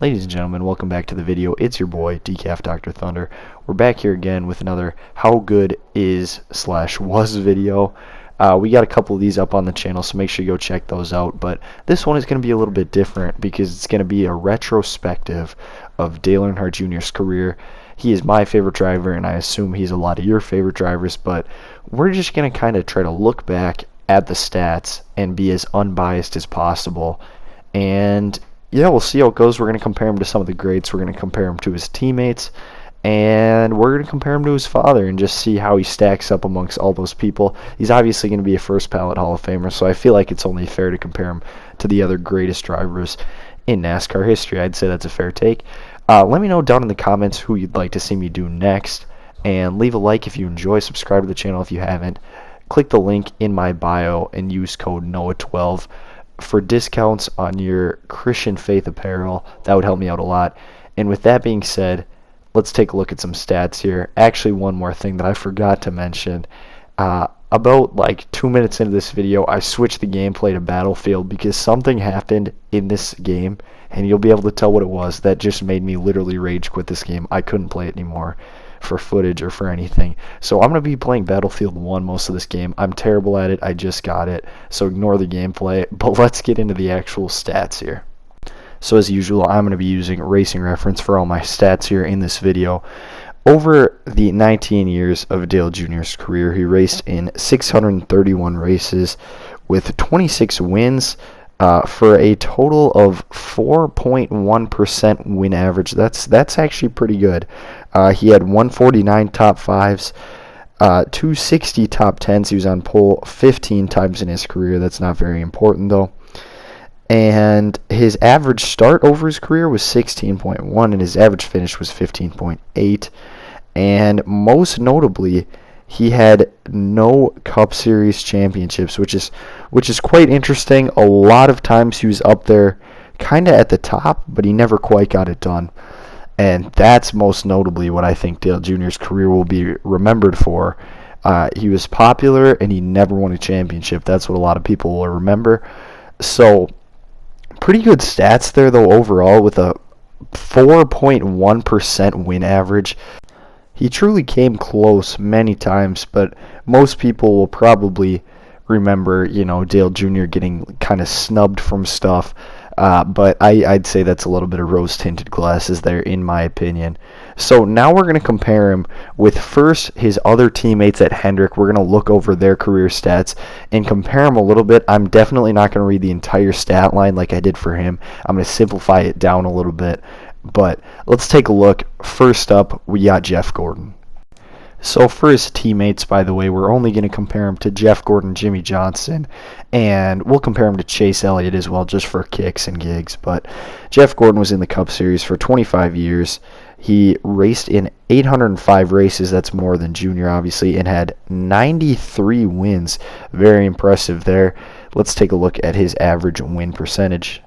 Ladies and gentlemen, welcome back to the video. It's your boy, Decaf Dr. Thunder. We're back here again with another how good is/was video. We got a couple of these up on the channel, so make sure you go check those out. But this one is going to be a little bit different because it's going to be a retrospective of Dale Earnhardt Jr.'s career. He is my favorite driver, and I assume he's a lot of your favorite drivers, but we're just going to kind of try to look back at the stats and be as unbiased as possible. And yeah, we'll see how it goes. We're going to compare him to some of the greats. We're going to compare him to his teammates, and we're going to compare him to his father and just see how he stacks up amongst all those people. He's obviously going to be a first ballot Hall of Famer, so I feel like it's only fair to compare him to the other greatest drivers in NASCAR history. I'd say that's a fair take. Let me know down in the comments who you'd like to see me do next, and leave a like if you enjoy. Subscribe to the channel if you haven't. Click the link in my bio and use code NOAH12 for discounts on your Christian faith apparel. That would help me out a lot. And with that being said, let's take a look at some stats here. Actually, one more thing that I forgot to mention. About like 2 minutes into this video, I switched the gameplay to Battlefield because something happened in this game, and you'll be able to tell what it was. That just made me literally rage quit this game. I couldn't play it anymore for footage or for anything. So I'm going to be playing Battlefield 1 most of this game. I'm terrible at it. I just got it. So ignore the gameplay. But let's get into the actual stats here. So as usual, I'm going to be using Racing Reference for all my stats here in this video. Over the 19 years of Dale Jr.'s career, he raced in 631 races with 26 wins for a total of 4.1% win average. That's actually pretty good. He had 149 top 5s, 260 top 10s. He was on pole 15 times in his career. That's not very important, though. And his average start over his career was 16.1, and his average finish was 15.8. And most notably, he had no Cup Series championships, which is quite interesting. A lot of times he was up there kind of at the top, but he never quite got it done. And that's most notably what I think Dale Jr.'s career will be remembered for. He was popular, and he never won a championship. That's what a lot of people will remember. So, pretty good stats there, though, overall, with a 4.1% win average. He truly came close many times, but most people will probably remember, Dale Jr. getting kind of snubbed from stuff. But I'd say that's a little bit of rose-tinted glasses there, in my opinion. So now we're going to compare him with first his other teammates at Hendrick. We're going to look over their career stats and compare them a little bit. I'm definitely not going to read the entire stat line like I did for him. I'm going to simplify it down a little bit. But let's take a look. First up, we got Jeff Gordon. So for his teammates, by the way, we're only going to compare him to Jeff Gordon, Jimmie Johnson, and we'll compare him to Chase Elliott as well, just for kicks and gigs. But Jeff Gordon was in the Cup Series for 25 years. He raced in 805 races. That's more than Junior, obviously, and had 93 wins. Very impressive there. Let's take a look at his average win percentage.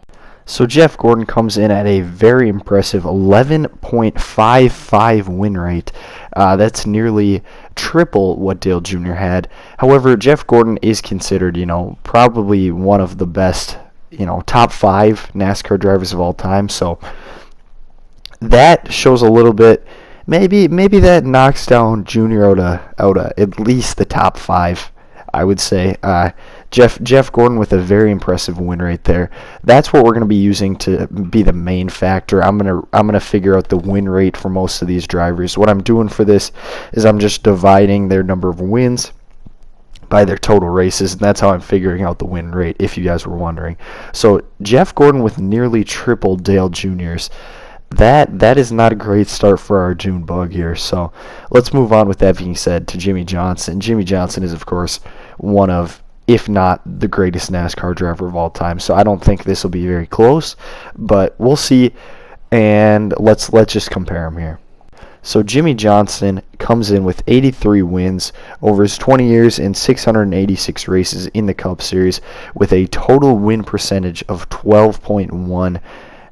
So Jeff Gordon comes in at a very impressive 11.55 win rate. That's nearly triple what Dale Jr. had. However, Jeff Gordon is considered, probably one of the best, top 5 NASCAR drivers of all time. So that shows a little bit. Maybe that knocks down Jr. out of at least the top 5. I would say Jeff Gordon with a very impressive win rate there. That's what we're going to be using to be the main factor. I'm gonna figure out the win rate for most of these drivers. What I'm doing for this is I'm just dividing their number of wins by their total races, and that's how I'm figuring out the win rate, if you guys were wondering. So Jeff Gordon with nearly triple Dale Jr.'s. That is not a great start for our June bug here. So let's move on with that being said to Jimmie Johnson. Jimmie Johnson is, of course, one of, if not the greatest NASCAR driver of all time. So I don't think this will be very close, but we'll see. And let's just compare them here. So Jimmie Johnson comes in with 83 wins over his 20 years and 686 races in the Cup Series with a total win percentage of 12.1.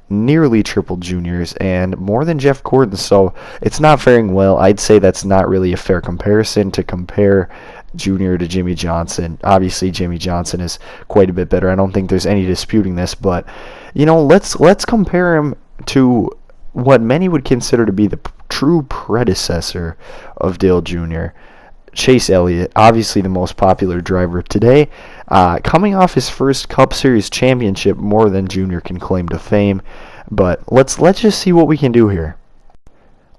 Nearly triple Junior's and more than Jeff Gordon, so it's not faring well. I'd say that's not really a fair comparison to compare Junior to Jimmie Johnson. Obviously, Jimmie Johnson is quite a bit better. I don't think there's any disputing this, but let's compare him to what many would consider to be the true predecessor of Dale Jr., Chase Elliott, obviously the most popular driver today, coming off his first Cup Series championship, more than Jr. can claim to fame. But let's just see what we can do here.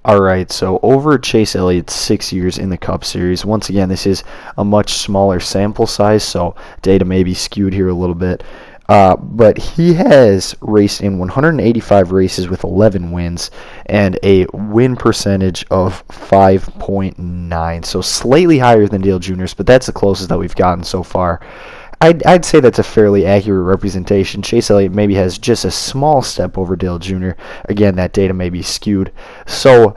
Alright, so over Chase Elliott's 6 years in the Cup Series, once again, this is a much smaller sample size, so data may be skewed here a little bit. But he has raced in 185 races with 11 wins and a win percentage of 5.9, so slightly higher than Dale Jr.'s, but that's the closest that we've gotten so far. I'd say that's a fairly accurate representation. Chase Elliott maybe has just a small step over Dale Jr. Again, that data may be skewed. So,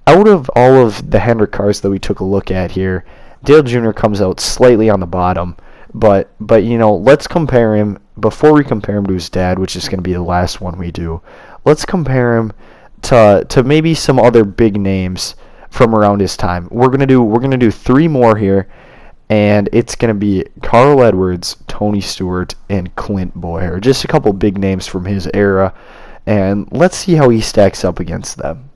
out of all of the Hendrick cars that we took a look at here, Dale Jr. comes out slightly on the bottom. But you know, let's compare him, before we compare him to his dad, which is going to be the last one we do. Let's compare him to maybe some other big names from around his time. We're gonna do 3 more here. And it's going to be Carl Edwards, Tony Stewart, and Clint Bowyer. Just a couple big names from his era. And let's see how he stacks up against them.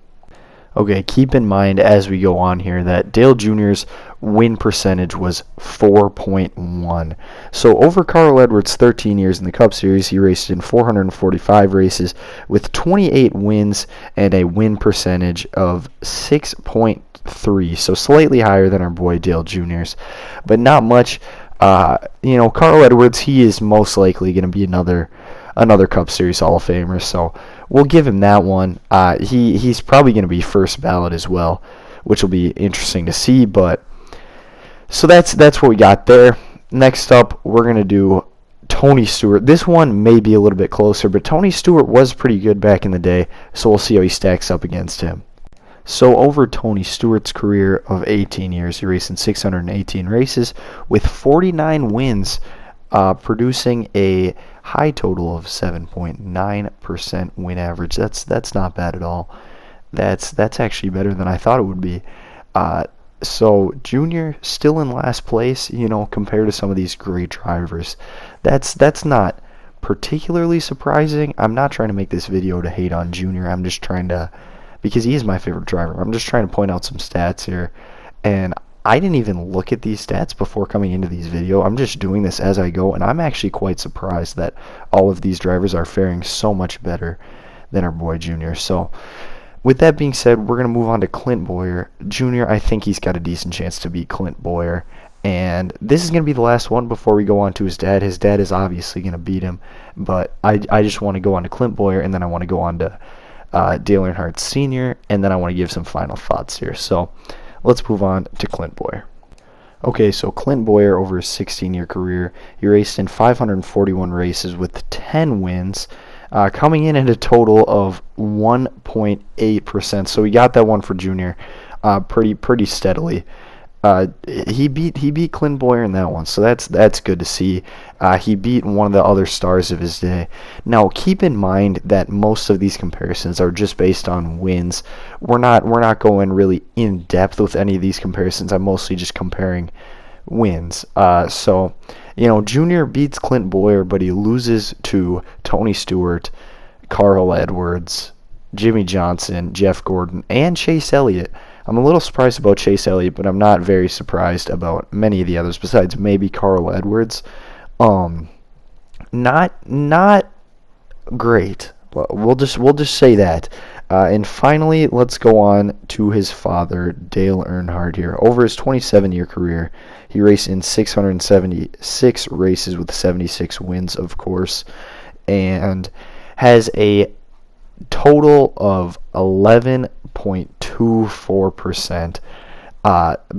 Okay, keep in mind as we go on here that Dale Jr.'s win percentage was 4.1. So over Carl Edwards' 13 years in the Cup Series, he raced in 445 races with 28 wins and a win percentage of 6.3. So slightly higher than our boy Dale Jr.'s, but not much. You know, Carl Edwards, he is most likely going to be another Cup Series Hall of Famer, so we'll give him that one. He's probably going to be first ballot as well, which will be interesting to see. But so that's what we got there. Next up, we're going to do Tony Stewart. This one may be a little bit closer, but Tony Stewart was pretty good back in the day, so we'll see how he stacks up against him. So over Tony Stewart's career of 18 years, he raced in 618 races with 49 wins, producing a high total of 7.9% win average. That's not bad at all. That's actually better than I thought it would be. So Junior still in last place, you know, compared to some of these great drivers. That's not particularly surprising. I'm not trying to make this video to hate on Junior. I'm just trying to, because he is my favorite driver, I'm just trying to point out some stats here. And I didn't even look at these stats before coming into these videos. I'm just doing this as I go, and I'm actually quite surprised that all of these drivers are faring so much better than our boy Junior. So, with that being said, we're going to move on to Clint Bowyer. Junior, I think he's got a decent chance to beat Clint Bowyer. And this is going to be the last one before we go on to his dad. His dad is obviously going to beat him, but I just want to go on to Clint Bowyer, and then I want to go on to Dale Earnhardt Sr., and then I want to give some final thoughts here. So, let's move on to Clint Bowyer. Okay, so Clint Bowyer, over his 16-year career, he raced in 541 races with 10 wins, coming in at a total of 1.8%. So he got that one for Junior pretty steadily. He beat Clint Bowyer in that one, so that's good to see. He beat one of the other stars of his day. Now, keep in mind that most of these comparisons are just based on wins. We're not going really in depth with any of these comparisons. I'm mostly just comparing wins. So, you know, Junior beats Clint Bowyer, but he loses to Tony Stewart, Carl Edwards, Jimmy Johnson, Jeff Gordon, and Chase Elliott. I'm a little surprised about Chase Elliott, but I'm not very surprised about many of the others, besides maybe Carl Edwards. Not great. We'll just say that. And finally, let's go on to his father, Dale Earnhardt here. Over his 27-year career, he raced in 676 races with 76 wins, of course, and has a total of 11.24%,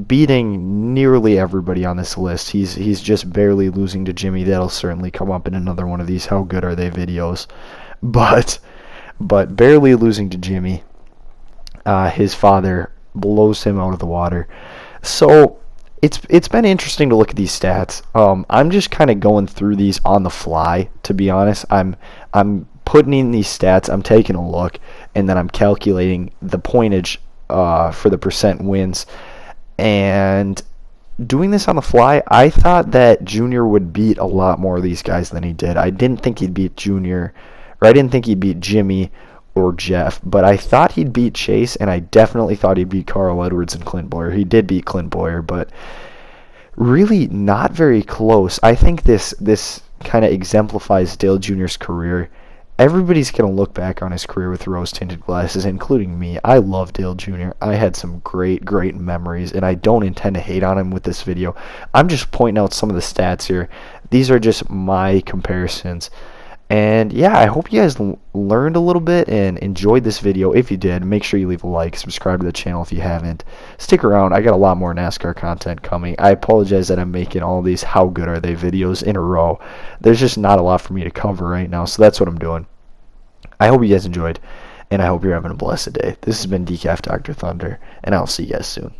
beating nearly everybody on this list. He's just barely losing to Jimmy. That'll certainly come up in another one of these How Good Are They videos, but barely losing to Jimmy. His father blows him out of the water. So it's been interesting to look at these stats. I'm just kind of going through these on the fly, to be honest. I'm putting in these stats, I'm taking a look, and then I'm calculating the pointage for the percent wins. And doing this on the fly, I thought that Junior would beat a lot more of these guys than he did. I didn't think he'd beat Junior, or I didn't think he'd beat Jimmy or Jeff, but I thought he'd beat Chase, and I definitely thought he'd beat Carl Edwards and Clint Boyer. He did beat Clint Boyer, but really not very close. I think this kind of exemplifies Dale Jr.'s career. Everybody's going to look back on his career with rose-tinted glasses, including me. I love Dale Jr. I had some great memories, and I don't intend to hate on him with this video. I'm just pointing out some of the stats here. These are just my comparisons. And yeah, I hope you guys learned a little bit and enjoyed this video. If you did, make sure you leave a like, subscribe to the channel if you haven't. Stick around, I got a lot more NASCAR content coming. I apologize that I'm making all these how good are they videos in a row. There's just not a lot for me to cover right now, so that's what I'm doing. I hope you guys enjoyed, and I hope you're having a blessed day. This has been Decaf Dr. Thunder, and I'll see you guys soon.